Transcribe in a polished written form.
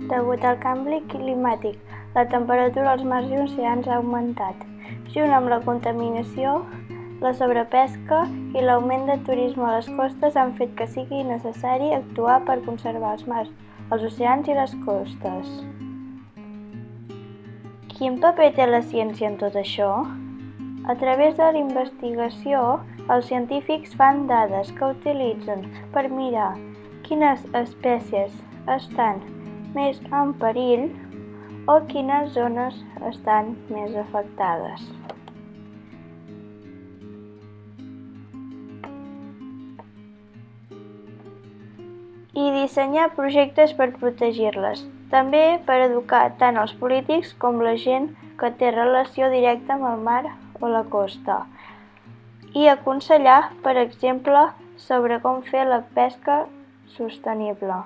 Degut al canvi climàtic, la temperatura als mars i oceans ha augmentat. Junt amb la contaminació, la sobrepesca i l'augment de turisme a les costes han fet que sigui necessari actuar per conservar els mars, els oceans i les costes. Quin paper té la ciència en tot això? A través de la investigació, els científics fan dades que utilitzen per mirar quines espècies estan més en perill o quines zones estan més afectades. I dissenyar projectes per protegir-les, també per educar tant els polítics com la gent que té relació directa amb el mar o la costa, i aconsellar, per exemple, sobre com fer la pesca sostenible.